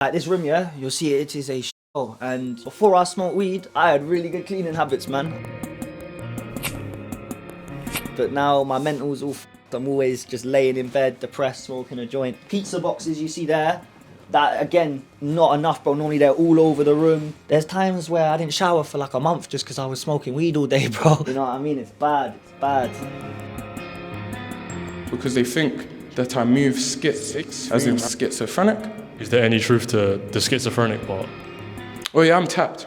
Like this room, yeah, you'll see it is a show. And before I smoked weed, I had really good cleaning habits, man. But now my mental's all f***ed. I'm always just laying in bed, depressed, smoking a joint. Pizza boxes you see there, that again, not enough, bro. Normally they're all over the room. There's times where I didn't shower for like a month just because I was smoking weed all day, bro. You know what I mean? It's bad, it's bad. Because they think that I move skits, as in schizophrenic. Is there any truth to the schizophrenic part? Oh yeah, I'm tapped.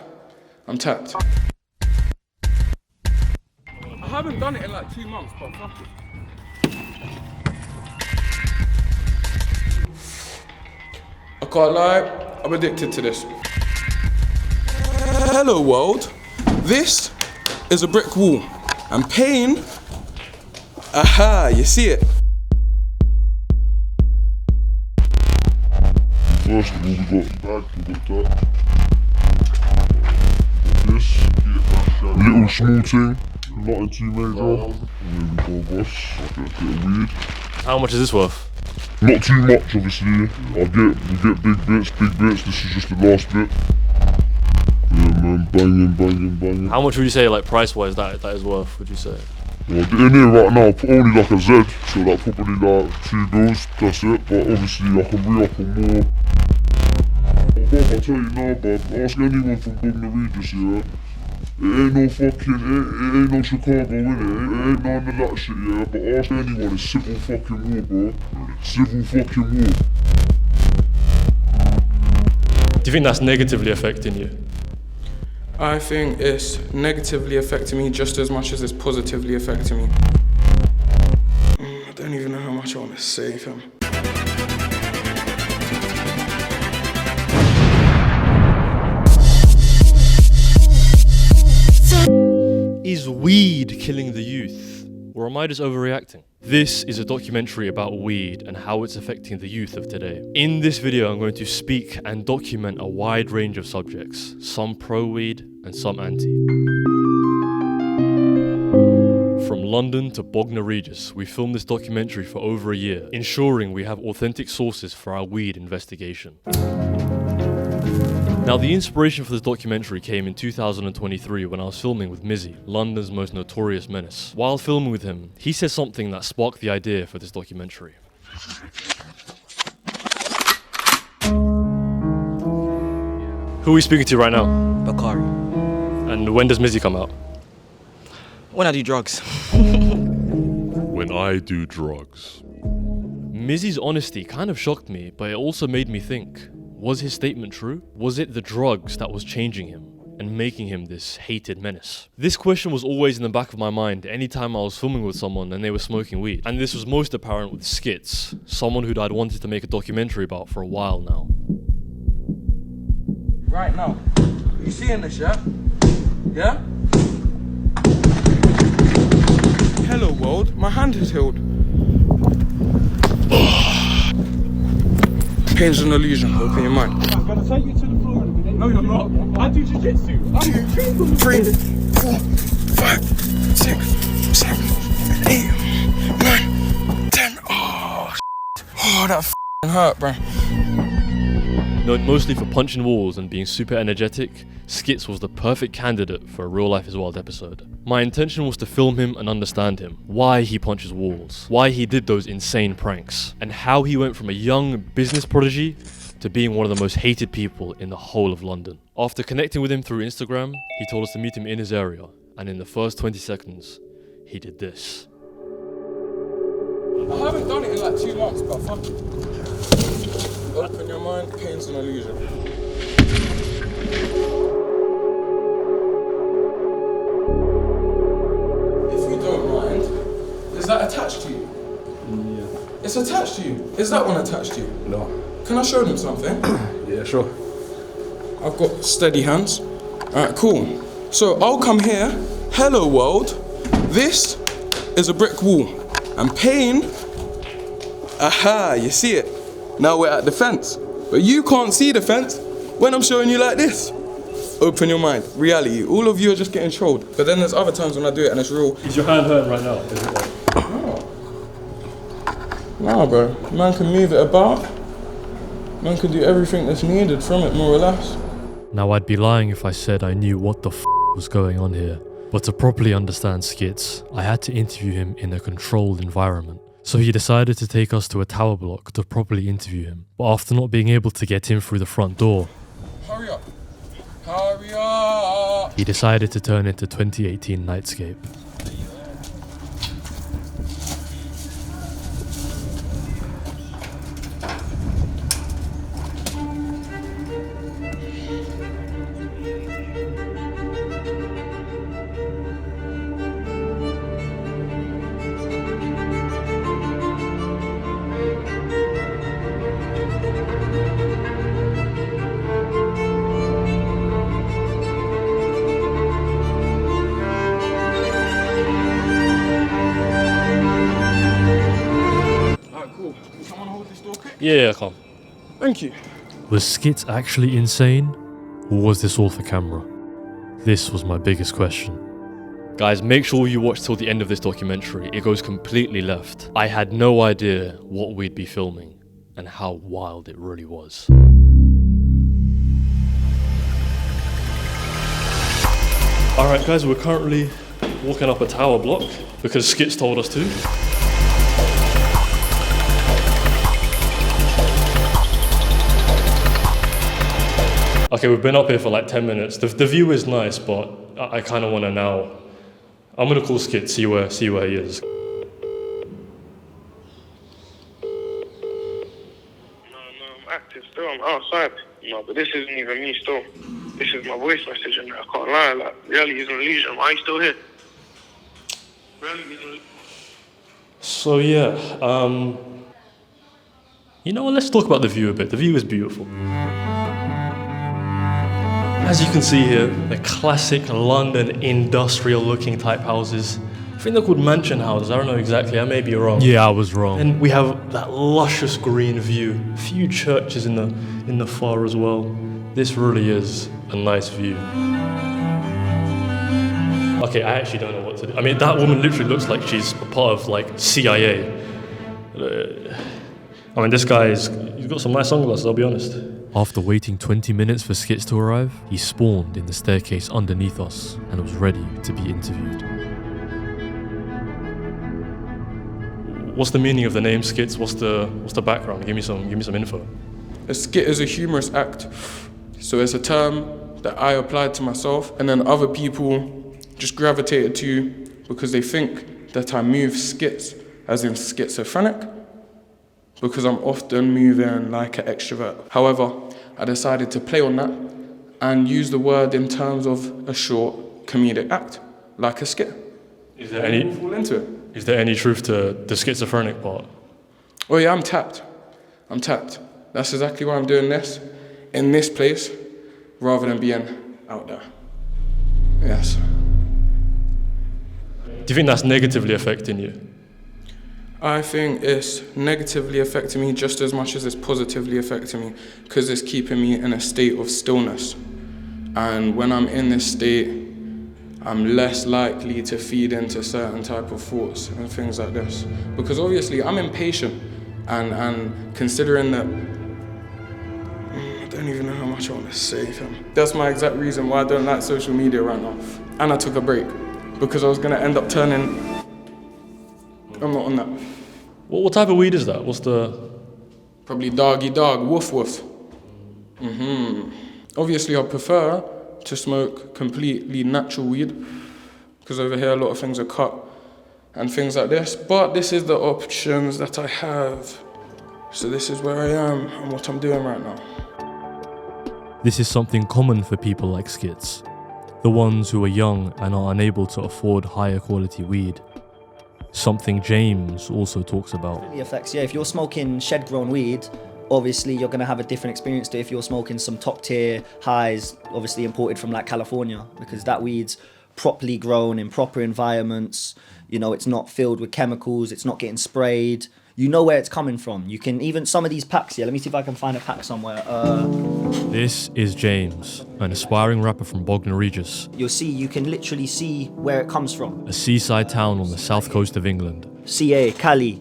I'm tapped. I haven't done it in like 2 months, but fuck it. I can't lie, I'm addicted to this. Hello world, this is a brick wall. And pain, aha, you see it. First of all, we got the bag, we got that. This, little small thing, nothing too major. And then we go boss, I get a bit of weed. How much is this worth? Not too much, obviously. We get big bits. This is just the last bit. Yeah, man, banging. How much would you say, like price-wise, that is worth? Would you say? Well, in here right now, only like a Z, so like probably like 2 bills, that's it. But obviously, I can re-up on more. I'll tell you now, bub, ask anyone from Bognor-Regis, yeah? It ain't no fucking, it ain't no Chicago, innit? It ain't none of that shit, yeah? But ask anyone, it's civil fucking war, bro. Civil fucking war. Do you think that's negatively affecting you? I think it's negatively affecting me just as much as it's positively affecting me. I don't even know how much I want to say, fam. Is weed killing the youth? Or am I just overreacting? This is a documentary about weed and how it's affecting the youth of today. In this video, I'm going to speak and document a wide range of subjects, some pro-weed and some anti. From London to Bognor-Regis, we filmed this documentary for over a year, ensuring we have authentic sources for our weed investigation. Now, the inspiration for this documentary came in 2023 when I was filming with Mizzy, London's most notorious menace. While filming with him, he said something that sparked the idea for this documentary. Who are we speaking to right now? Bakari. And when does Mizzy come out? When I do drugs. When I do drugs. Mizzy's honesty kind of shocked me, but it also made me think. Was his statement true? Was it the drugs that was changing him and making him this hated menace? This question was always in the back of my mind anytime I was filming with someone and they were smoking weed. And this was most apparent with Skitz, someone who I'd wanted to make a documentary about for a while now. Right now, you seeing this, yeah? Yeah? Hello world, my hand is healed. Pain's an illusion, open your mind. I'm gonna take you to the floor in a minute. No, you're not. I do jiu-jitsu. 2, 3, 4, 5, 6, 7, 8, 9, 10. Oh, that f***ing hurt, bro. Known mostly for punching walls and being super energetic, Skitz was the perfect candidate for a Real Life is Wild episode. My intention was to film him and understand him, why he punches walls, why he did those insane pranks, and how he went from a young business prodigy to being one of the most hated people in the whole of London. After connecting with him through Instagram, he told us to meet him in his area, and in the first 20 seconds, he did this. I haven't done it in like 2 months, but fuck it. Open your mind, pain's an illusion. If you don't mind, is that attached to you? Yeah. It's attached to you. Is that one attached to you? No. Can I show them something? Yeah, sure. I've got steady hands. Alright, cool. So I'll come here. Hello world. This is a brick wall. And pain, aha, you see it. Now we're at the fence. But you can't see the fence when I'm showing you like this. Open your mind. Reality. All of you are just getting trolled. But then there's other times when I do it and it's real. Is your hand hurting right now? Is it like... No, bro. Man can move it about. Man could do everything that's needed from it, more or less. Now, I'd be lying if I said I knew what the was going on here. But to properly understand Skitz, I had to interview him in a controlled environment. So he decided to take us to a tower block to properly interview him. But after not being able to get in through the front door, Hurry up! Hurry up! he decided to turn into 2018 Nightscape. Yeah, I can't. Thank you. Was Skitz actually insane? Or was this all for camera? This was my biggest question. Guys, make sure you watch till the end of this documentary. It goes completely left. I had no idea what we'd be filming and how wild it really was. Alright guys, we're currently walking up a tower block because Skitz told us to. Okay, we've been up here for like 10 minutes. The view is nice, but I kind of want to now... I'm going to call Skitz, see where he is. No, I'm active still. I'm outside. No, but this isn't even me still. This is my voice message, and I can't lie. Like, reality is an illusion. Why are you still here? Reality is an illusion. So yeah, you know what, let's talk about the view a bit. The view is beautiful. As you can see here, the classic London industrial looking type houses. I think they're called mansion houses, I don't know exactly, I may be wrong. Yeah, I was wrong. And we have that luscious green view. A few churches in the far as well. This really is a nice view. Okay, I actually don't know what to do. I mean, that woman literally looks like she's a part of like CIA. I mean, this guy he's got some nice sunglasses, I'll be honest. After waiting 20 minutes for Skitz to arrive, he spawned in the staircase underneath us and was ready to be interviewed. What's the meaning of the name Skitz? What's the background? Give me some info. A skit is a humorous act. So it's a term that I applied to myself, and then other people just gravitated to because they think that I move skits, as in schizophrenic, because I'm often moving like an extrovert. However, I decided to play on that and use the word in terms of a short comedic act, like a skit. Is there any fall into it? Is there any truth to the schizophrenic part? Oh yeah, I'm tapped. That's exactly why I'm doing this, in this place, rather than being out there. Yes. Do you think that's negatively affecting you? I think it's negatively affecting me just as much as it's positively affecting me, because it's keeping me in a state of stillness. And when I'm in this state, I'm less likely to feed into certain type of thoughts and things like this. Because obviously I'm impatient, and considering that, I don't even know how much I want to say, fam. That's my exact reason why I don't like social media right now. And I took a break, because I was gonna end up turning, I'm not on that. What type of weed is that? What's the... Probably doggy dog, woof woof. Obviously I prefer to smoke completely natural weed, because over here a lot of things are cut and things like this, but this is the options that I have. So this is where I am and what I'm doing right now. This is something common for people like Skitz, the ones who are young and are unable to afford higher quality weed. Something James also talks about. It affects, yeah, if you're smoking shed-grown weed, obviously you're going to have a different experience to if you're smoking some top-tier highs, obviously imported from like California, because that weed's properly grown in proper environments. You know, it's not filled with chemicals, it's not getting sprayed. You know where it's coming from. You can even, some of these packs here, let me see if I can find a pack somewhere. This is James, an aspiring rapper from Bognor-Regis. You'll see, you can literally see where it comes from. A seaside town on the south coast of England. CA, Cali,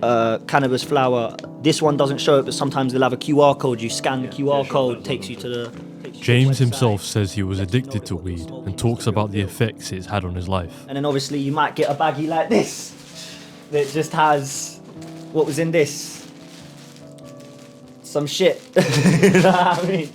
cannabis flower, This one doesn't show it, but sometimes they'll have a QR code. You scan the QR code, takes you to the... James himself says he was addicted to weed and talks about the effects it's had on his life. And then obviously you might get a baggie like this that just has... What was in this? Some shit. You know what I mean?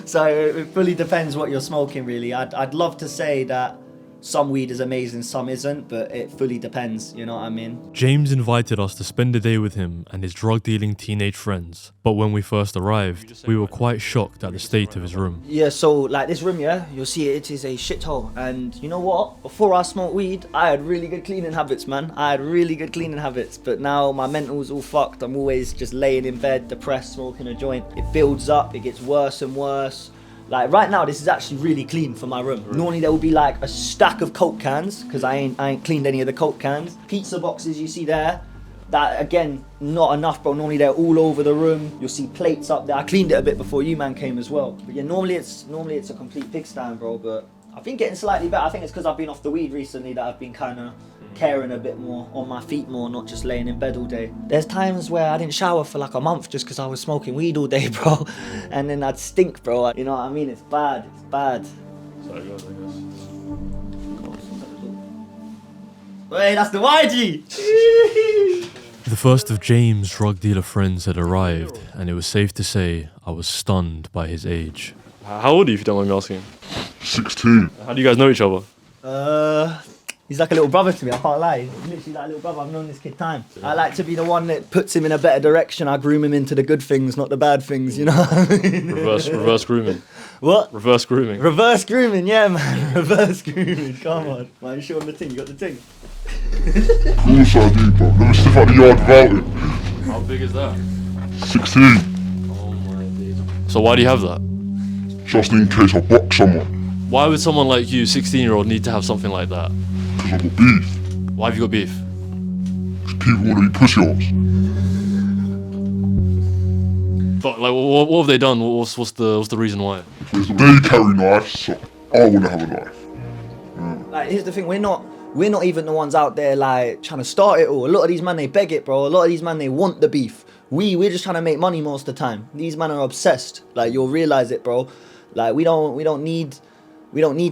So it fully depends what you're smoking, really. I'd love to say that some weed is amazing, some isn't, but it fully depends, you know what I mean? James invited us to spend a day with him and his drug-dealing teenage friends. But when we first arrived, we were quite shocked at the state of his room. Yeah, so like this room, yeah, you'll see it is a shithole. And you know what? Before I smoked weed, I had really good cleaning habits, man. I had really good cleaning habits. But now my mental's all fucked. I'm always just laying in bed, depressed, smoking a joint. It builds up, it gets worse and worse. Like right now, this is actually really clean for my room. Normally there will be like a stack of Coke cans, because I ain't cleaned any of the Coke cans. Pizza boxes you see there, that again, not enough, bro. Normally they're all over the room. You'll see plates up there. I cleaned it a bit before you man came as well. But yeah, normally it's a complete pigsty, bro. But I've been getting slightly better. I think it's because I've been off the weed recently that I've been kind of caring a bit more, on my feet more, not just laying in bed all day. There's times where I didn't shower for like a month just because I was smoking weed all day, bro. And then I'd stink, bro. You know what I mean? It's bad. It's bad. Sorry, guys, I guess. Wait, that's the YG! The first of James' drug dealer friends had arrived, and it was safe to say I was stunned by his age. How old are you, if you don't mind me asking? 16. How do you guys know each other? He's like a little brother to me, I can't lie. He's literally like a little brother. I've known this kid time. I like to be the one that puts him in a better direction. I groom him into the good things, not the bad things, you know what I mean? Reverse grooming. What? Reverse grooming. Reverse grooming, yeah, man. Reverse grooming, come on. Man, show him the thing. You got the thing? Of course I do, bro. Never step out the yard without it. How big is that? 16. Oh my days. So why do you have that? Just in case I box someone. Why would someone like you, 16-year-old, need to have something like that? Because I got beef. Why have you got beef? Because people want to be pussy arse. But like, what have they done? What's the reason why? They carry knives, so I want to have a knife. Like, here's the thing, we're not even the ones out there like trying to start it all. A lot of these men, they beg it, bro. A lot of these men, they want the beef. We're just trying to make money most of the time. These men are obsessed. Like, you'll realize it, bro. Like, we don't need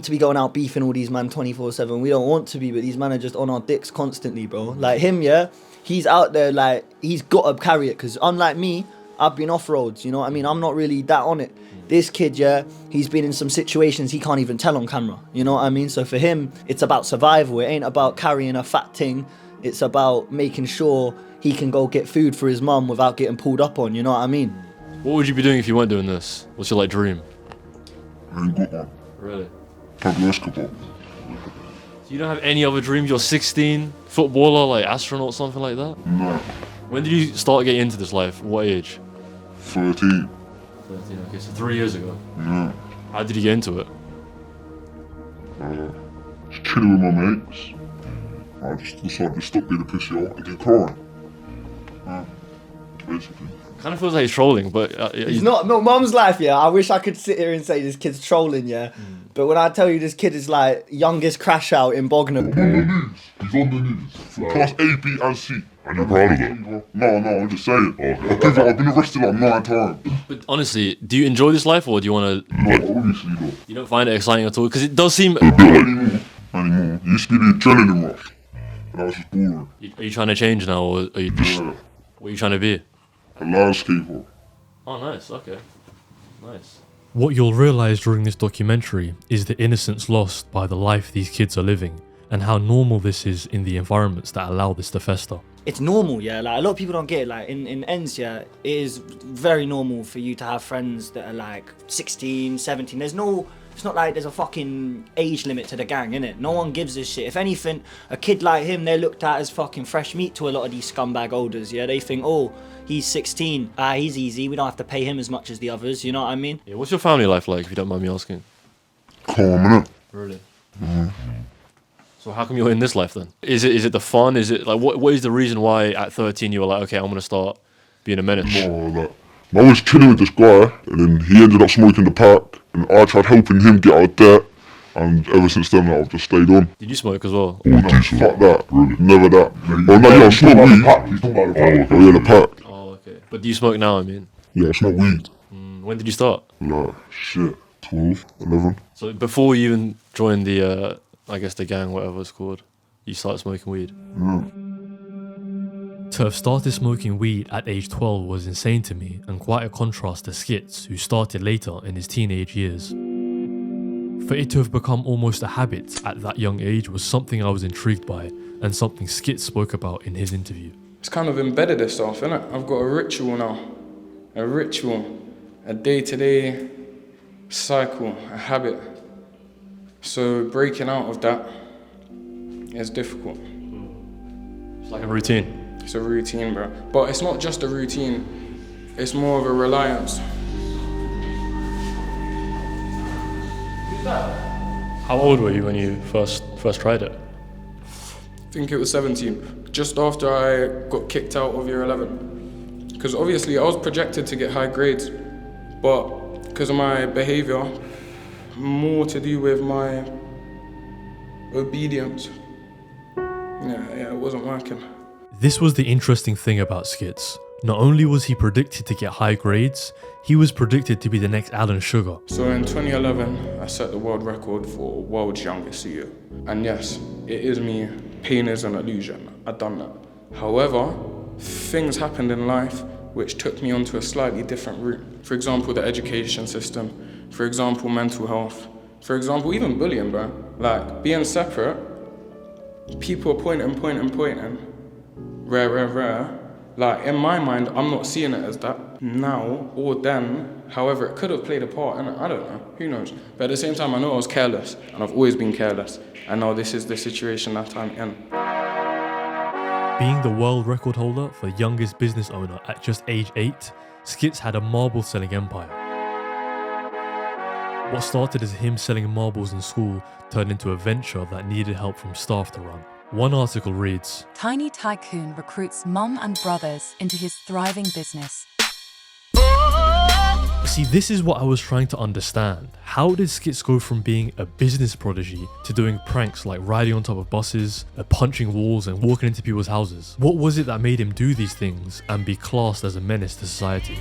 to be going out beefing all these men 24/7. We don't want to be, but these men are just on our dicks constantly, bro. Like him, yeah, he's out there, like, he's got to carry it, because unlike me, I've been off roads, you know what I mean? I'm not really that on it. This kid, yeah, he's been in some situations he can't even tell on camera, you know what I mean? So for him, it's about survival. It ain't about carrying a fat thing. It's about making sure he can go get food for his mum without getting pulled up on, you know what I mean? What would you be doing if you weren't doing this? What's your like dream? I ain't got one. Really? Pablo Escobar. You don't have any other dreams? You're 16, footballer, like astronaut, something like that? No. When did you start getting into this life? What age? 13. 13, okay, so 3 years ago. Yeah. How did you get into it? Just chilling with my mates. I just decided to stop being a pussy arse and get crying. Basically. Kind of feels like he's trolling, but... He's not, no, mum's life, yeah. I wish I could sit here and say this kid's trolling, yeah. But when I tell you this kid is like youngest crash out in Bognor. He's on the news. He's on the news. Class A, B and C. Are you proud of that? No, I'm just saying. I've been arrested like 9 times. But honestly, do you enjoy this life, or do you want to... Like, obviously not. You don't find it exciting at all? Because it does seem... Anymore. It used to be the adrenaline rush. And that was just boring. Are you trying to change now, or are you just... Yeah. What are you trying to be? A landscaper. Oh, nice. Okay. Nice. What you'll realise during this documentary is the innocence lost by the life these kids are living, and how normal this is in the environments that allow this to fester. It's normal, yeah. Like, a lot of people don't get it. Like, in ends, yeah, it is very normal for you to have friends that are like 16, 17. It's not like there's a fucking age limit to the gang, innit? No one gives a shit. If anything, a kid like him, they're looked at as fucking fresh meat to a lot of these scumbag olders, yeah? They think, oh, he's 16, he's easy, we don't have to pay him as much as the others, you know what I mean? Yeah, what's your family life like, if you don't mind me asking? Calm, innit? Really? So how come you're in this life then? Is it the fun? Is it like, what is the reason why at 13 you were like, okay, I'm gonna start being a menace? No, like, I was chilling with this guy, and then he ended up smoking the pack, and I tried helping him get out of debt, and ever since then, I've just stayed on. Did you smoke as well? Oh, no, fuck that, really. Never that. Oh, no, yeah, I smoked weed. Oh, yeah, the pack. Oh, okay. But do you smoke now, I mean? Yeah, I smoke weed. When did you start? Like, shit, 12, 11. So before you even joined the, I guess the gang, whatever it's called, you started smoking weed? Yeah. To have started smoking weed at age 12 was insane to me, and quite a contrast to Skitz, who started later in his teenage years. For it to have become almost a habit at that young age was something I was intrigued by, and something Skitz spoke about in his interview. It's kind of embedded itself, innit? I've got a ritual now. A ritual. A day-to-day cycle, a habit. So breaking out of that is difficult. It's like a routine. It's a routine, bro. But it's not just a routine, it's more of a reliance. How old were you when you first tried it? I think it was 17, just after I got kicked out of year 11. Because obviously I was projected to get high grades, but because of my behaviour, more to do with my obedience. Yeah, it wasn't working. This was the interesting thing about Skitz. Not only was he predicted to get high grades, he was predicted to be the next Alan Sugar. So in 2011, I set the world record for world's youngest CEO. And yes, it is me, pain is an illusion, I've done that. However, things happened in life which took me onto a slightly different route. For example, the education system, for example, mental health, for example, even bullying, bro. Like, being separate, people are pointing, rare. Like, in my mind, I'm not seeing it as that now or then. However, it could have played a part in it. I don't know. Who knows? But at the same time, I know I was careless, and I've always been careless. And now this is the situation that I'm in. Being the world record holder for youngest business owner at just age 8, Skitz had a marble selling empire. What started as him selling marbles in school turned into a venture that needed help from staff to run. One article reads, Tiny Tycoon recruits mum and brothers into his thriving business. See, this is what I was trying to understand. How did Skitz go from being a business prodigy to doing pranks like riding on top of buses, punching walls and walking into people's houses? What was it that made him do these things and be classed as a menace to society?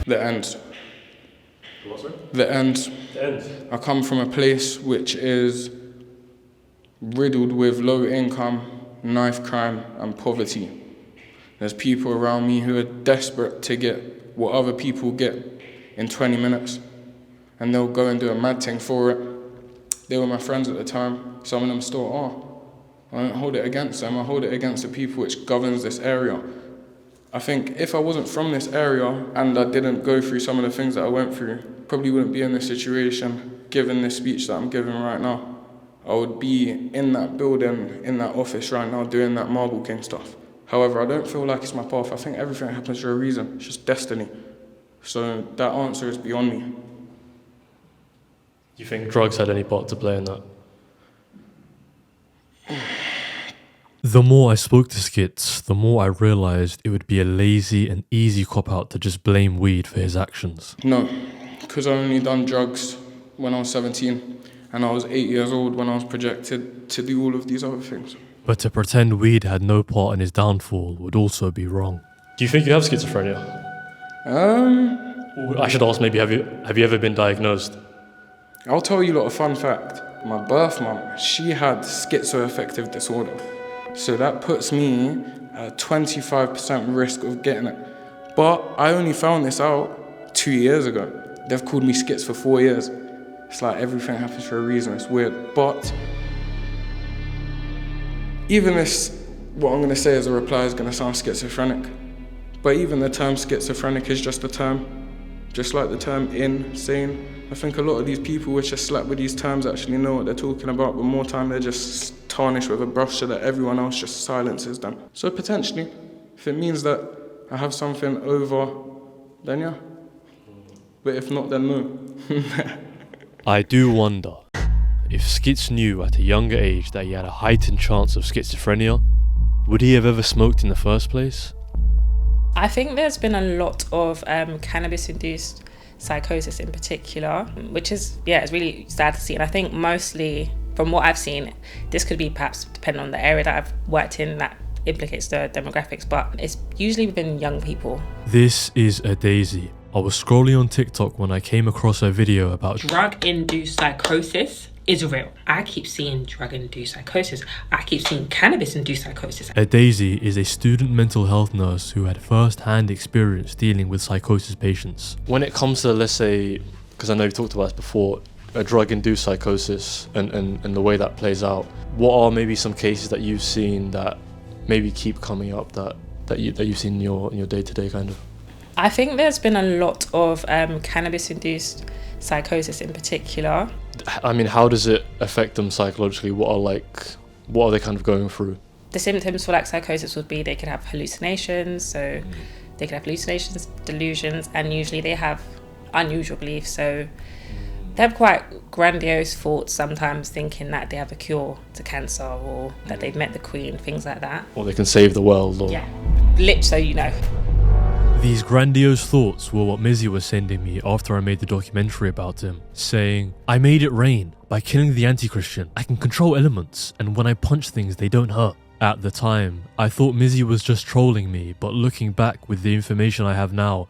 The end. The end. I come from a place which is riddled with low income, knife crime and poverty. There's people around me who are desperate to get what other people get in 20 minutes, and they'll go and do a mad thing for it. They were my friends at the time. Some of them still are. I don't hold it against them. I hold it against the people which governs this area. I think if I wasn't from this area and I didn't go through some of the things that I went through, probably wouldn't be in this situation, given this speech that I'm giving right now. I would be in that building, in that office right now, doing that Marble King stuff. However, I don't feel like it's my path. I think everything happens for a reason. It's just destiny. So that answer is beyond me. Do you think drugs had any part to play in that? The more I spoke to Skitz, the more I realised it would be a lazy and easy cop-out to just blame weed for his actions. No, because I only done drugs when I was 17. And I was 8 years old when I was projected to do all of these other things. But to pretend weed had no part in his downfall would also be wrong. Do you think you have schizophrenia? I should ask, maybe, have you ever been diagnosed? I'll tell you a lot of fun fact. My birth mum, she had schizoaffective disorder. So that puts me at a 25% risk of getting it. But I only found this out 2 years ago. They've called me Skitz for 4 years. It's like everything happens for a reason, it's weird. But even this, what I'm going to say as a reply is going to sound schizophrenic. But even the term schizophrenic is just a term. Just like the term insane. I think a lot of these people which are slapped with these terms actually know what they're talking about, but more time they're just tarnished with a brush so that everyone else just silences them. So potentially, if it means that I have something over, then yeah. But if not, then no. I do wonder if Skitz knew at a younger age that he had a heightened chance of schizophrenia, would he have ever smoked in the first place? I think there's been a lot of cannabis-induced psychosis in particular, which is, it's really sad to see. And I think mostly, from what I've seen, this could be perhaps depending on the area that I've worked in that implicates the demographics, but it's usually within young people. This is a Daisy. I was scrolling on TikTok when I came across a video about drug-induced psychosis is real. I keep seeing drug-induced psychosis. I keep seeing cannabis-induced psychosis. A Daisy is a student mental health nurse who had first-hand experience dealing with psychosis patients. When it comes to, let's say, because I know you've talked about this before, a drug-induced psychosis and the way that plays out, what are maybe some cases that you've seen that maybe keep coming up that you've seen in your day-to-day kind of? I think there's been a lot of cannabis-induced psychosis in particular. I mean, how does it affect them psychologically? What are they kind of going through? The symptoms for like psychosis would be they could have hallucinations, so they could have hallucinations, delusions, and usually they have unusual beliefs. So they have quite grandiose thoughts, sometimes thinking that they have a cure to cancer or that they've met the Queen, things like that. Or they can save the world. Or... Yeah, lit, so you know. These grandiose thoughts were what Mizzy was sending me after I made the documentary about him, saying, I made it rain by killing the anti-Christian. I can control elements, and when I punch things, they don't hurt. At the time, I thought Mizzy was just trolling me, but looking back with the information I have now,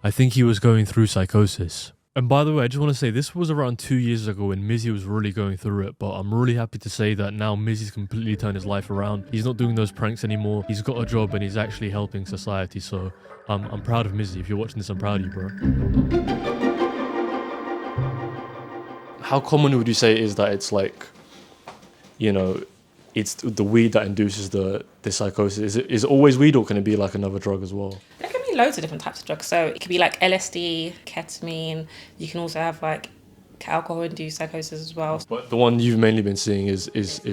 I think he was going through psychosis. And by the way, I just want to say this was around 2 years ago when Mizzy was really going through it, but I'm really happy to say that now Mizzy's completely turned his life around. He's not doing those pranks anymore. He's got a job and he's actually helping society, so I'm proud of Mizzy. If you're watching this, I'm proud of you, bro. How common would you say it is that it's like, you know, it's the weed that induces the psychosis? Is it always weed, or can it be like another drug as well? There can be loads of different types of drugs. So it could be like LSD, ketamine. You can also have like alcohol-induced psychosis as well. But the one you've mainly been seeing is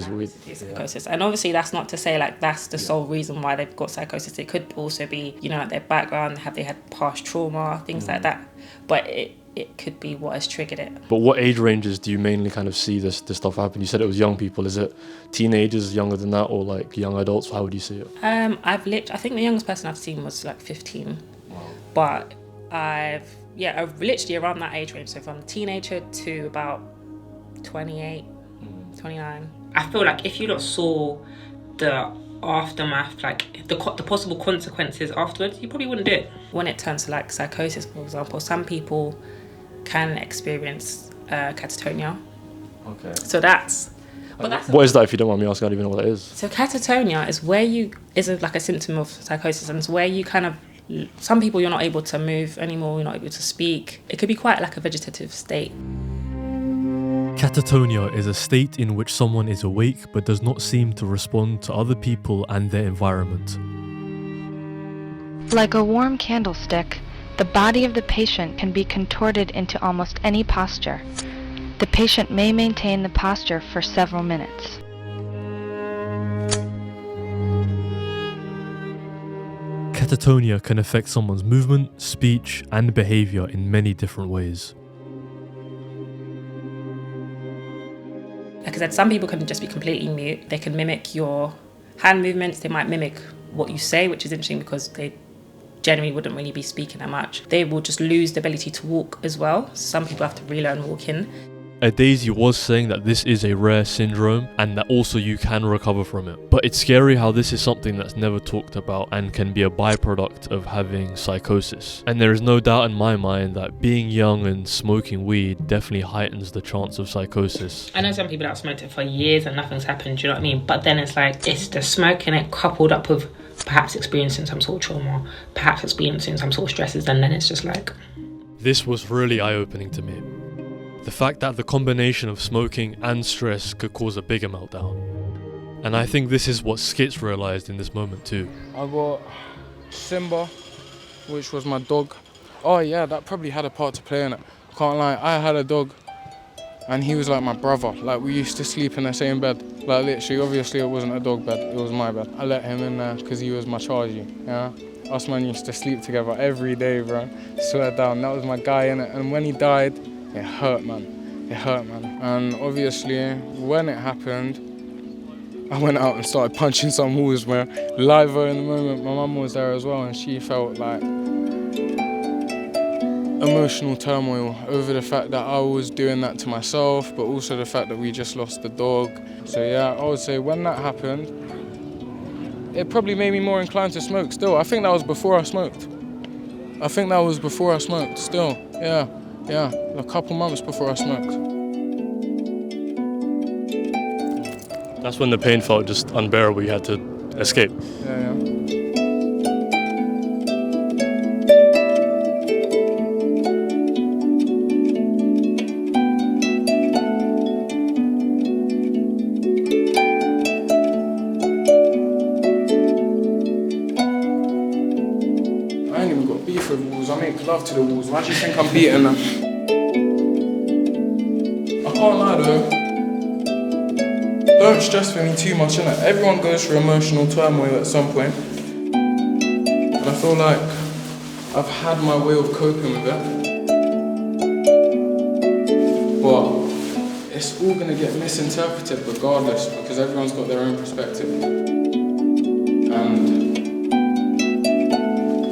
weed. Psychosis. And obviously that's not to say like that's the sole reason why they've got psychosis. It could also be, you know, like their background, have they had past trauma, things like that. But it could be what has triggered it. But what age ranges do you mainly kind of see this stuff happen? You said it was young people. Is it teenagers, younger than that, or like young adults? How would you see it? I think the youngest person I've seen was like 15. Wow. But I've literally around that age range. So from teenager to about 28, 29. I feel like if you lot saw the aftermath, like the possible consequences afterwards, you probably wouldn't do it. When it turns to like psychosis, for example, some people can experience catatonia. Okay. So what is that, if you don't mind me asking? I don't even know what that is. So catatonia is like a symptom of psychosis, and it's where you kind of, some people you're not able to move anymore, you're not able to speak. It could be quite like a vegetative state. Catatonia is a state in which someone is awake but does not seem to respond to other people and their environment. Like a warm candlestick, the body of the patient can be contorted into almost any posture. The patient may maintain the posture for several minutes. Catatonia can affect someone's movement, speech, and behavior in many different ways. Like I said, some people can just be completely mute. They can mimic your hand movements. They might mimic what you say, which is interesting because they generally wouldn't really be speaking that much. They will just lose the ability to walk as well. Some people have to relearn walking. Daisy was saying that this is a rare syndrome and that also you can recover from it. But it's scary how this is something that's never talked about and can be a byproduct of having psychosis. And there is no doubt in my mind that being young and smoking weed definitely heightens the chance of psychosis. I know some people that have smoked it for years and nothing's happened, do you know what I mean? But then it's like, it's the smoking it coupled up with perhaps experiencing some sort of trauma, perhaps experiencing some sort of stresses, and then it's just like... This was really eye-opening to me. The fact that the combination of smoking and stress could cause a bigger meltdown. And I think this is what Skitz realised in this moment too. I got Simba, which was my dog. Oh yeah, that probably had a part to play in it. Can't lie, I had a dog and he was like my brother. Like we used to sleep in the same bed. Like literally, obviously it wasn't a dog bed, it was my bed. I let him in there because he was my chargy, yeah? Us man used to sleep together every day, bro. Swear down, that was my guy in it. And when he died, it hurt, man. It hurt, man. And obviously, when it happened, I went out and started punching some walls, man. Live in the moment, my mum was there as well, and she felt like emotional turmoil over the fact that I was doing that to myself, but also the fact that we just lost the dog. So yeah, I would say when that happened, it probably made me more inclined to smoke still. I think that was before I smoked. Still. Yeah, a couple months before I smoked. That's when the pain felt just unbearable. You had to escape. Yeah. I ain't even got beef with walls. I make love to the walls. Why do you think I'm beating them? I can't lie though. Don't stress for me too much, innit? Everyone goes through emotional turmoil at some point. And I feel like I've had my way of coping with it. But it's all gonna get misinterpreted regardless, because everyone's got their own perspective. And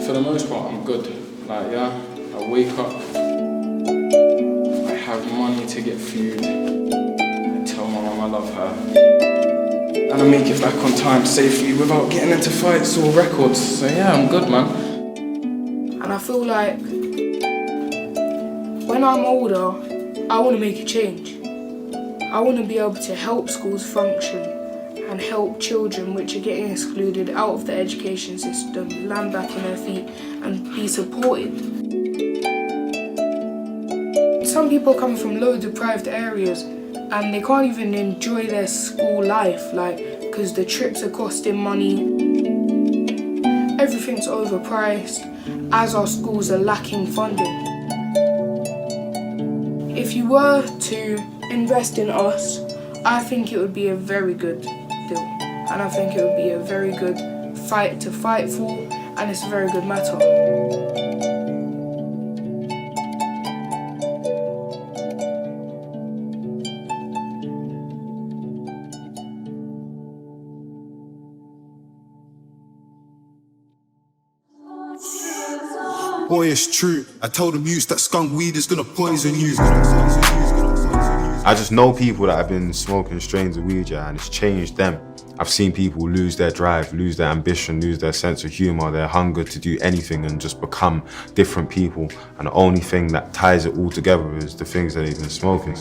for the most part, I'm good. Like, yeah, I wake up, I have money to get food, I tell my mum I love her, and I make it back on time safely without getting into fights or records. So yeah, I'm good, man. And I feel like when I'm older, I want to make a change. I want to be able to help schools function and help children which are getting excluded out of the education system land back on their feet and be supported. Some people come from low deprived areas and they can't even enjoy their school life, like, because the trips are costing money, everything's overpriced, as our schools are lacking funding. If you were to invest in us, I think it would be a very good deal, and I think it would be a very good fight to fight for, and it's a very good matter. Boy, it's true. I told them youths that skunk weed is gonna poison you. I just know people that have been smoking strains of weed, yeah, and it's changed them. I've seen people lose their drive, lose their ambition, lose their sense of humor, their hunger to do anything and just become different people. And the only thing that ties it all together is the things that they've been smoking.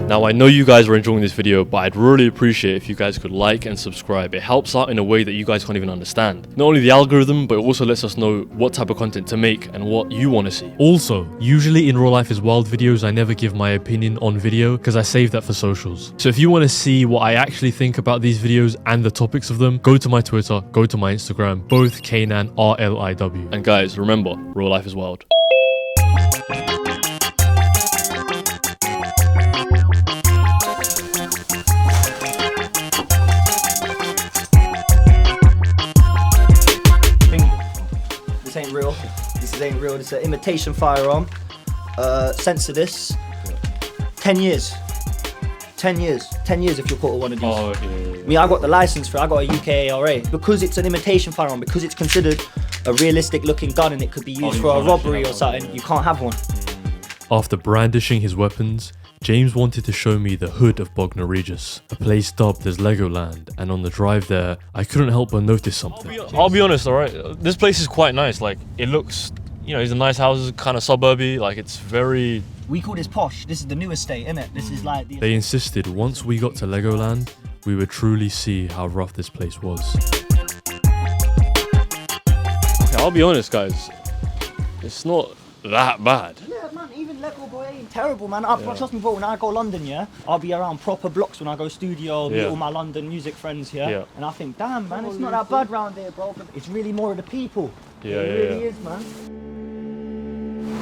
Now I know you guys are enjoying this video, but I'd really appreciate if you guys could like and subscribe. It helps out in a way that you guys can't even understand. Not only the algorithm, but it also lets us know what type of content to make and what you want to see. Also, usually in Real Life is Wild videos, I never give my opinion on video because I save that for socials. So if you want to see what I actually think about these videos and the topics of them, go to my Twitter, go to my Instagram, both Kaynan RLIW. And guys, remember, Real Life is Wild. This ain't real. This ain't real. This is an imitation firearm. Censor this. 10 years. 10 years. 10 years if you're caught with one of these. Oh, okay. I mean, I got the license for it. I got a UK ARA. Because it's an imitation firearm, because it's considered a realistic looking gun and it could be used for a robbery or something, you can't have one. After brandishing his weapons, James wanted to show me the hood of Bognor-Regis, a place dubbed as Legoland, and on the drive there, I couldn't help but notice something. I'll be honest, alright, this place is quite nice. Like, it looks, you know, these are nice houses, kind of suburby, like it's very... We call this posh. This is the new estate, innit? This is like the... They insisted once we got to Legoland, we would truly see how rough this place was. Okay, I'll be honest, guys, it's not that bad. Yeah, man, even Lego boy ain't terrible, man. Trust me, bro, when I go London, yeah, I'll be around proper blocks when I go studio, meet all my London music friends here, and I think, damn, man, it's not that bad round here, bro. But it's really more of the people. It really is, man.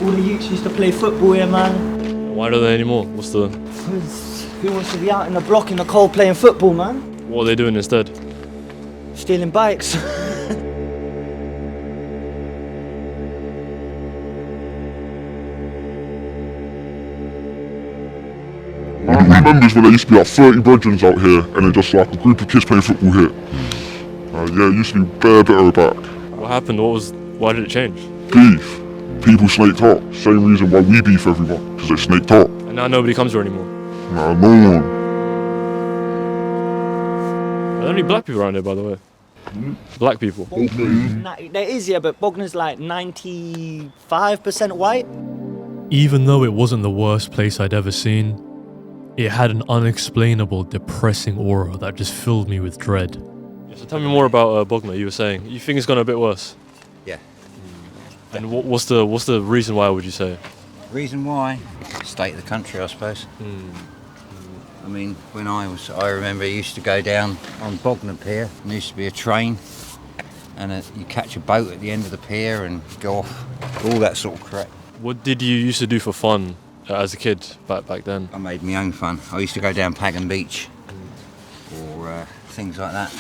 All the youths used to play football here, man. Why don't they anymore? What's the... Who wants to be out in the block in the cold playing football, man? What are they doing instead? Stealing bikes. I remember when there used to be like 30 brethrens out here and then just like a group of kids playing football here. Yeah, it used to be better back. What happened? Why did it change? Beef. People snaked up. Same reason why we beef everyone, because they snaked up. And now nobody comes here anymore. Nah, no one. many black people around here, by the way? Black people. There is, yeah, but Bognor's like 95% white. Even though it wasn't the worst place I'd ever seen, it had an unexplainable, depressing aura that just filled me with dread. Yeah, so tell me more about Bognor. You were saying you think it's gone a bit worse. Yeah. And what's the reason why? Would you say? Reason why? State of the country, I suppose. I mean, when I remember I used to go down on Bognor Pier, and there used to be a train, and you catch a boat at the end of the pier and go off, all that sort of crap. What did you used to do for fun as a kid back then? I made my own fun. I used to go down Pagan Beach, or things like that.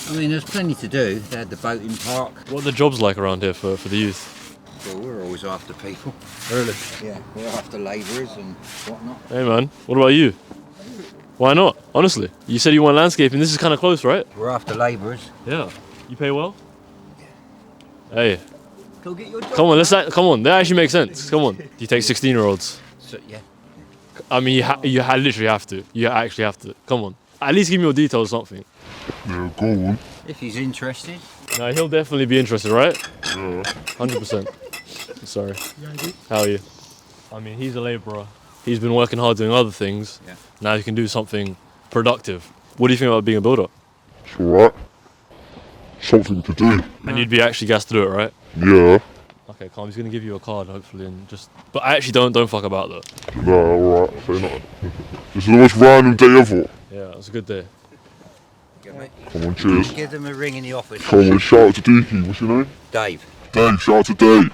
I mean, there's plenty to do. They had the boating park. What are the jobs like around here for the youth? Well, we're always after people. Really? Yeah, we're after labourers and whatnot. Hey man, what about you? Why not? Honestly, you said you want landscaping. This is kind of close, right? We're after labourers. Yeah. You pay well? Yeah. Hey. Go get your job. Come on, come on. That actually makes sense. Come on. Do you take 16-year-olds? So, yeah. I mean, you literally have to. You actually have to. Come on. At least give me your details or something. Yeah, go on. If he's interested. No, he'll definitely be interested, right? Yeah. 100%. Sorry. How are you? I mean, he's a labourer. He's been working hard doing other things. Yeah. Now he can do something productive. What do you think about being a builder? It's alright. Something to do. And you'd be actually gassed to do it, right? Yeah. Okay, calm. He's gonna give you a card, hopefully, and just. But I actually don't fuck about that. No, alright. Say nothing. This is the most random day ever. Yeah, it was a good day. Come on, cheers. Give them a ring in the office. Come on, shout out to Deaky. What's your name? Dave. Dave, shout out to Dave.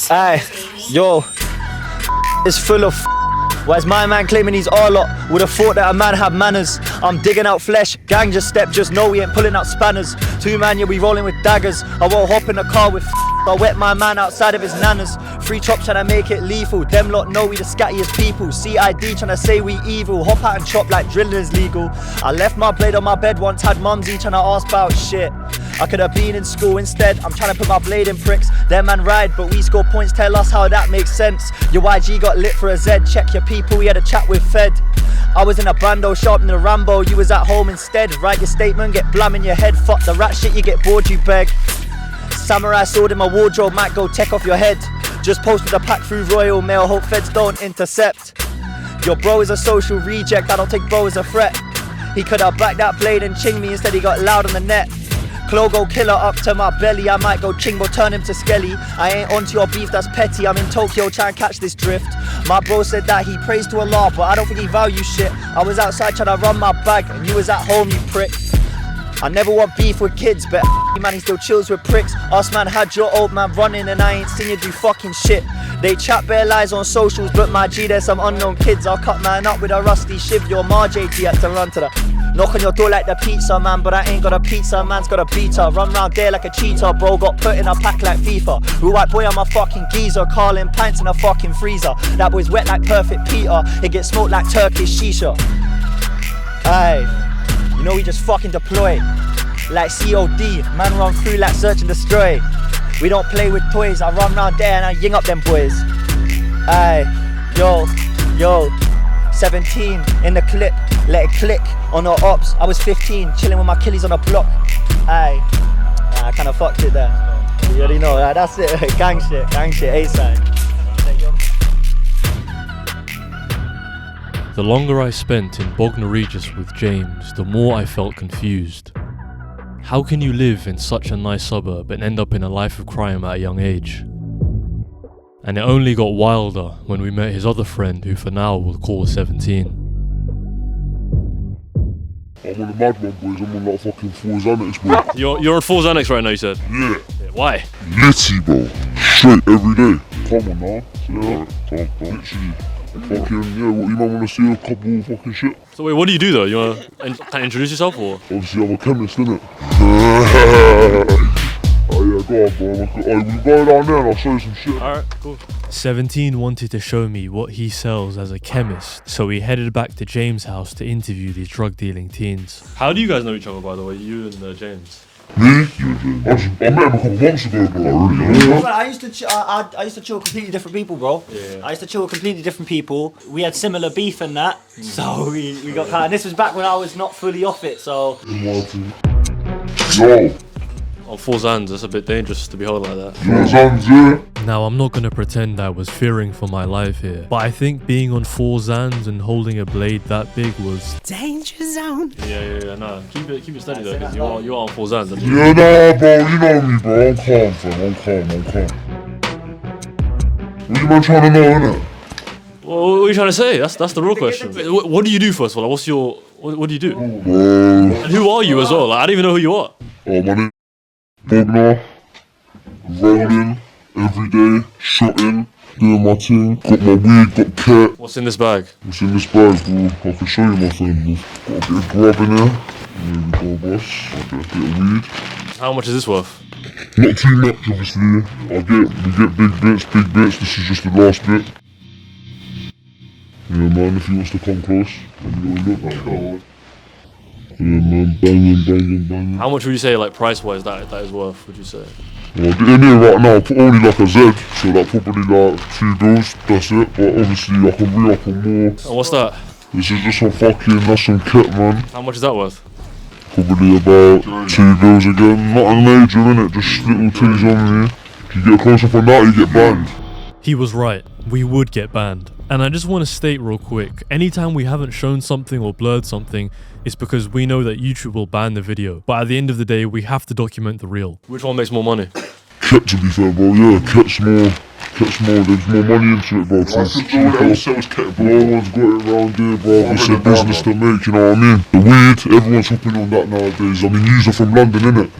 Aye, yo, it's full of why is my man claiming he's all lot? Would've thought that a man had manners. I'm digging out flesh, gang just step, just know we ain't pulling out spanners. Two man, yeah, we rolling with daggers. I won't hop in the car with I wet my man outside of his nanas. Free chop trying to make it lethal. Them lot know we the scattiest people. CID trying to say we evil. Hop out and chop like drilling is legal. I left my blade on my bed once, had mumsy trying to ask about shit. I could have been in school instead. I'm trying to put my blade in pricks. Them man ride, but we score points. Tell us how that makes sense. Your YG got lit for a Z. Check your people, we had a chat with Fed. I was in a bando, sharpening a Rambo. You was at home instead. Write your statement, get blam in your head. Fuck the rat shit, you get bored, you beg. Samurai sword in my wardrobe, might go take off your head. Just posted a pack through Royal Mail, hope feds don't intercept. Your bro is a social reject, I don't take bro as a threat. He could have backed that blade and chinged me, instead he got loud on the net. Clogo killer up to my belly, I might go chingbo, turn him to skelly. I ain't onto your beef, that's petty, I'm in Tokyo trying to catch this drift. My bro said that he prays to Allah, but I don't think he values shit. I was outside trying to run my bag, and you was at home, you prick. I never want beef with kids, but man, he still chills with pricks. Us man had your old man running, and I ain't seen you do fucking shit. They chat bare lies on socials, but my G, there's some unknown kids. I'll cut man up with a rusty shiv. Your Ma JT had to run to the knock on your door like the pizza man, but I ain't got a pizza, man's got a beater. Run round there like a cheater, bro, got put in a pack like FIFA. Who white boy, I'm a fucking geezer, Carlin pints in a fucking freezer. That boy's wet like perfect Peter, it gets smoked like Turkish shisha. Aye, you know we just fucking deploy like COD, man run through like search and destroy. We don't play with toys, I run round there and I ying up them boys. Aye, yo, 17 in the clip, let it click on our ops. I was 15, chilling with my killies on a block. Aye, I kinda fucked it there. You already know, that's it, gang shit, A-side. The longer I spent in Bognor-Regis with James, the more I felt confused. How can you live in such a nice suburb and end up in a life of crime at a young age? And it only got wilder when we met his other friend, who for now we'll call 17. I'm on the mad one, boys. I'm on like fucking 4 Xanax, bro. You're on 4 Xanax right now, you said? Yeah. Why? Litty, bro. Straight every day. Come on now. Yeah. Literally. Fucking, yeah, what, you might want to see a couple fucking shit. So wait, what do you do though? You want to introduce yourself or? Obviously I'm a chemist, innit? Oh yeah, go on, bro. We'll go down there and I'll show you some shit. Alright, cool. 17 wanted to show me what he sells as a chemist, so we headed back to James' house to interview these drug dealing teens. How do you guys know each other, by the way, you and James? Me? I met him a couple months ago, bro. I used to chill with completely different people, bro. Yeah. I used to chill with completely different people. We had similar beef and that, so we got kind of. This was back when I was not fully off it, so. Yo. On four Zans, that's a bit dangerous to be held like that. Zans, yeah. Now, I'm not gonna pretend I was fearing for my life here, but I think being on four Zans and holding a blade that big was danger zone. Yeah, no. Keep it steady though, because you are on four Zans. Yeah, nah, bro, you know me, bro. I'm calm, fam. I'm calm. What you man trying to know, innit? What are you trying to say? That's the real question. What do you do first of all? Like, what's your what do you do? And who are you as well? Like, I don't even know who you are. Oh, my name Bognor, rolling every day, shotting, doing my thing. Got my weed, got cat. What's in this bag? What's in this bag, bro? I can show you, my friend. Got a bit of grub in here. There we go, boss. Got a bit of weed. How much is this worth? Not too much, obviously. We get big bits. This is just the last bit. Yeah, man, if he wants to come close, you gotta look like that. Yeah, man, banging. How much would you say, like, price-wise, that is worth, would you say? Well, in here right now, only like a Z, so like probably like 2 bills, that's it. But obviously I can re-up on more. And what's that? This is just that's some kit, man. How much is that worth? Probably about 2 bills again. Nothing major, innit? Just little things on me. If you get close up on that, you get banned. He was right. We would get banned. And I just want to state real quick, anytime we haven't shown something or blurred something, it's because we know that YouTube will ban the video. But at the end of the day, we have to document the real. Which one makes more money? Kit, to be fair, bro, yeah, kit's more, there's more money into it, bro. Everyone's got it around here, bro. It's a business to make, you know what I mean? The weed, everyone's hopping on that nowadays. I mean, you're from London, innit?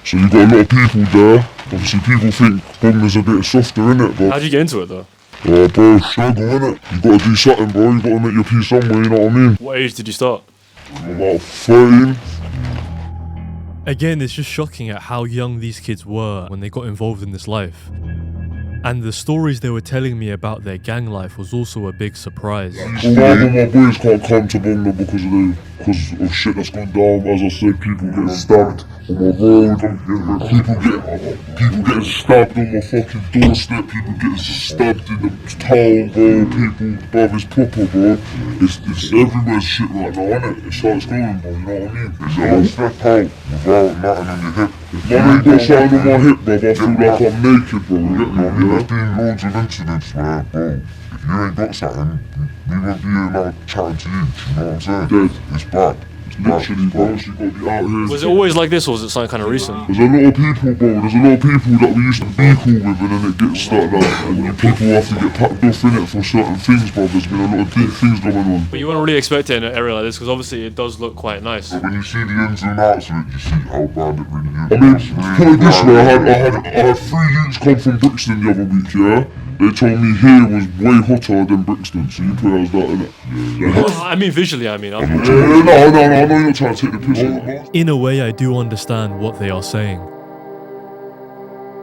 So you got a lot of people there. Obviously, people think Bognor's a bit softer, innit, bro? How'd you get into it, though? Oh, bro, struggle, innit? You gotta do something, bro. You gotta make your peace somewhere, you know what I mean? What age did you start? About 13. Again, it's just shocking at how young these kids were when they got involved in this life. And the stories they were telling me about their gang life was also a big surprise. All my boys can't come to Bognor because of shit that's gone down. As I said, people getting stabbed on my road, people getting stabbed on my fucking doorstep, people getting stabbed in the town, bro. Bruv, it's proper, bro. It's everywhere shit right now, innit? It starts going, bro, you know what I mean? You don't step out without nothing on your hip. If I ain't got something on my hip, bruv, I feel like I'm naked, bro. You get me? There's been loads of incidents where, bro, if you ain't got something, we won't be allowed chatting to you, you know what I'm saying? Dead. It's bad. It's literally, bro, so you gotta be out here. Was it always like this, or was it something kind of recent? There's a lot of people, bro, that we used to be cool with, and then it gets started like, and people have to get packed off in it for certain things, bro. There's been a lot of deep things going on. But you wouldn't really expect it in an area like this, because obviously it does look quite nice. But when you see the ins and outs of it, you see how bad it really is. I mean, put it this way, I had 3 youths come from Brixton the other week, yeah? They told me here was way hotter than Brixton, so you put it as that, innit? Yeah. Well, I mean visually, I mean. No, I know you're not trying to take the piss out of me. In a way, I do understand what they are saying.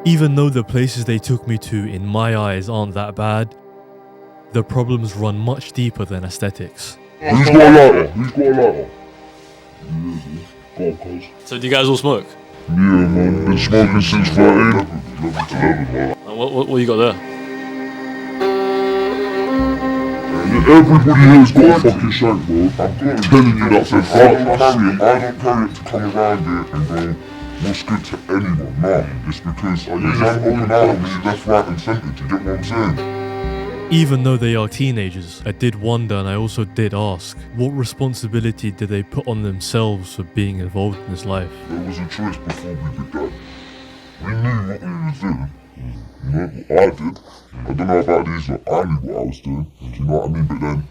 Even though the places they took me to, in my eyes, aren't that bad, the problems run much deeper than aesthetics. Who's got a lighter? Go on, cuz. So do you guys all smoke? Yeah, man. Been smoking since 13. And what you got there? Everybody here's got a fucking shank, bro. I'm telling you that for a fact. I don't carry it to come around here and go, what's good to anyone. Nah, it's because I use that open out of me left, right and centre. Do you get what I'm saying? Even though they are teenagers, I did wonder, and I also did ask, what responsibility did they put on themselves for being involved in this life? There was a choice before we did that. We knew what we was doing. You know, I did. I don't know about these, but I knew what I was doing. Do you know what I mean? But then,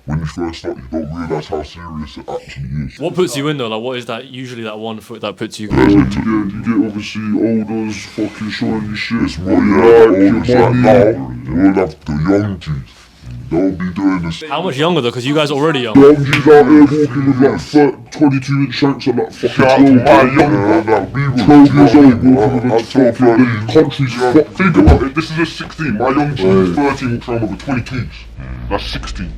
when you first start, you don't realise how serious it actually is. What puts you in though? Like, what is that usually that one foot that puts you? You get obviously olders fucking showing you shit. It's what you like, your money. You'll have the young G's. They'll be doing this. How much younger though? Because you guys are already young. Young G's out here walking with like 22-inch shanks and like fucking 12 years old walking with a 12 year old. Country's fucked. Think about it, this is a 16. My young G is 13 walking around with a 22. That's 16.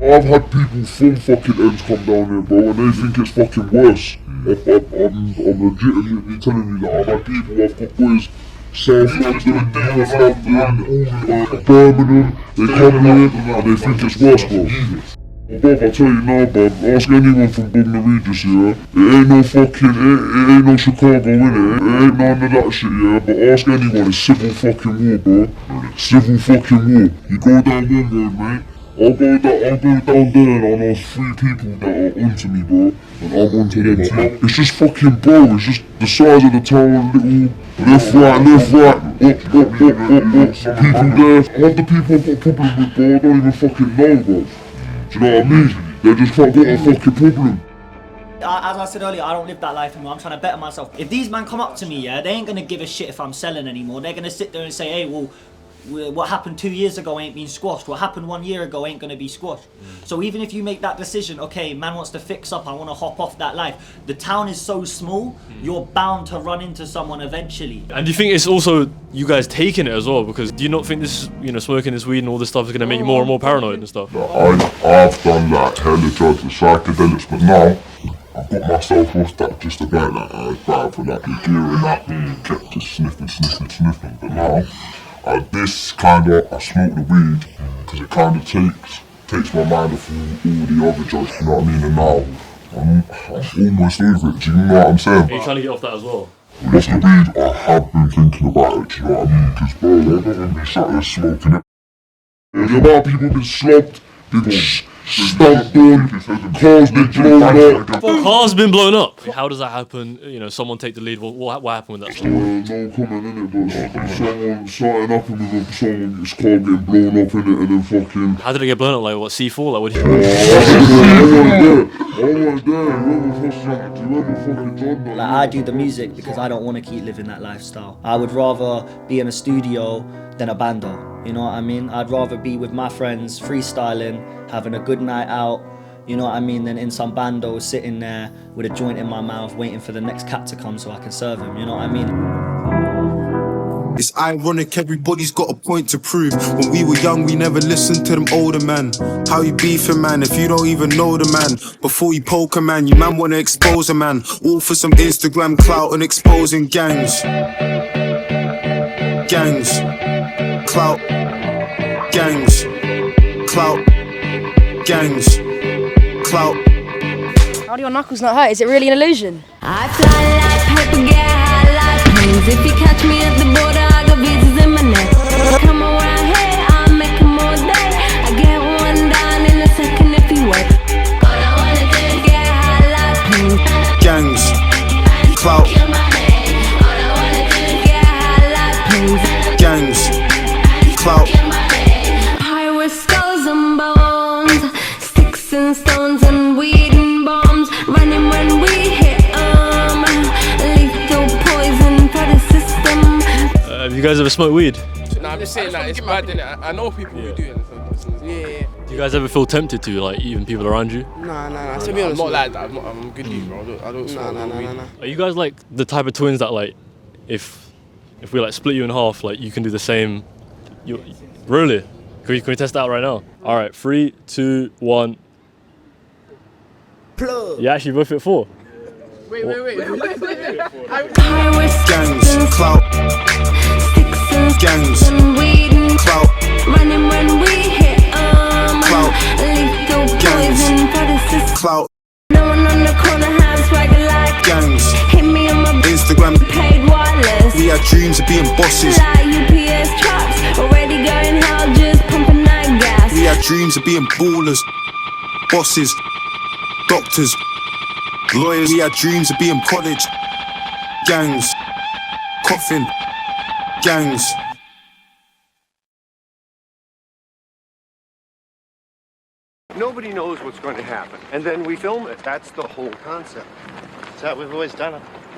I've had people from fucking ends come down here, bro, and they think it's fucking worse. I'm legitimately telling you that I've had people, I've got boys, South London, North London, Birmingham, they come here and they think it's worse, bro. Bruv, I tell you now, bruv, ask anyone from Bognor-Regis, yeah? It ain't no fucking, it ain't no Chicago, innit? It ain't none of that shit, yeah? But ask anyone, it's civil fucking war, bro. Civil fucking war. You go down one road, mate. I'll go down there and I know 3 people that are onto me, bro. And I'm onto them too. It's just fucking, bro, it's just the size of the town, little, left, right, people there. Half the people I've got problems with, bro, I don't even fucking know, bro. Do you know what I mean? They just can't get a fucking problem. As I said earlier, I don't live that life anymore. I'm trying to better myself. If these men come up to me, yeah, they ain't gonna give a shit if I'm selling anymore. They're gonna sit there and say, hey, well, what happened 2 years ago ain't been squashed. What happened 1 year ago ain't gonna be squashed. So even if you make that decision, okay, man wants to fix up, I wanna hop off that life. The town is so small, you're bound to run into someone eventually. And do you think it's also you guys taking it as well? Because do you not think this, you know, smoking this weed and all this stuff is gonna make you more and more paranoid and stuff? I've done like hella drugs and psychedelics, but now I've got myself off that just about that. I was bad for like the gearing up and kept just sniffing. But now, this kind of, I smoke the weed because it kind of takes my mind off all the other drugs, you know what I mean? And now I'm almost over it, do you know what I'm saying? Are you trying to get off that as well? With the weed, I have been thinking about it, do you know what I mean? Because bro, I don't want to be sat there smoking it. The amount of people been slugged, people stumped on, cars been blown up. Cars been blown up? How does that happen? You know, someone take the lead, what happened with that? No comment in it, but someone starting up with someone's car getting blown up in it and then fucking... How did it get blown up? Like what, C4? Like what do you... Like I do the music because I don't want to keep living that lifestyle. I would rather be in a studio than a bando, you know what I mean? I'd rather be with my friends, freestyling, having a good night out, you know what I mean, than in some bando sitting there with a joint in my mouth waiting for the next cat to come so I can serve him, you know what I mean? It's ironic, everybody's got a point to prove. When we were young, we never listened to them older man. How you beefing, man, if you don't even know the man? Before you poke a man, you man wanna expose a man. All for some Instagram clout and exposing gangs. Gangs. Clout. Gangs. Clout. Gangs. Clout. How do your knuckles not hurt? Is it really an illusion? I fly like paper, get high like planes. If you catch me at the border, I got visas in my neck. Come around here, I'll make them all day. I get one down in a second if you wait. All I wanna do is get high like planes. Gangs. Clout. All I wanna do is get high like planes. Gangs. Clout. Pie with skulls and bones, sticks and stones and weed and bombs. Running when we hit lethal poison for the system. Have you guys ever smoked weed? Nah, I'm just saying that it's bad, innit? I know people who do it. Yeah. Do you guys ever feel tempted to, like, even people around you? Nah. To be honest, I'm not like that. I'm a good dude, bro. I don't smoke weed. Are you guys like the type of twins that, like, if we like split you in half, like you can do the same? Really? Can we test that out right now? All right, 3, 2, 1. Plug. You actually both hit 4. Wait. Gangs. Clout. Gangs. Clout. Running when we hit Clout. lethal Gangs. poison for the system. Clout. No one on the corner has swagger like Gangs. hit me on my Instagram. paid wireless. We had dreams of being bosses. Like UPS trucks, already going hell, just pumping that gas. We had dreams of being ballers, bosses, doctors, lawyers. We had dreams of being college, gangs, coffin, gangs. Nobody knows what's going to happen, and then we film it. That's the whole concept. That's how we've always done it.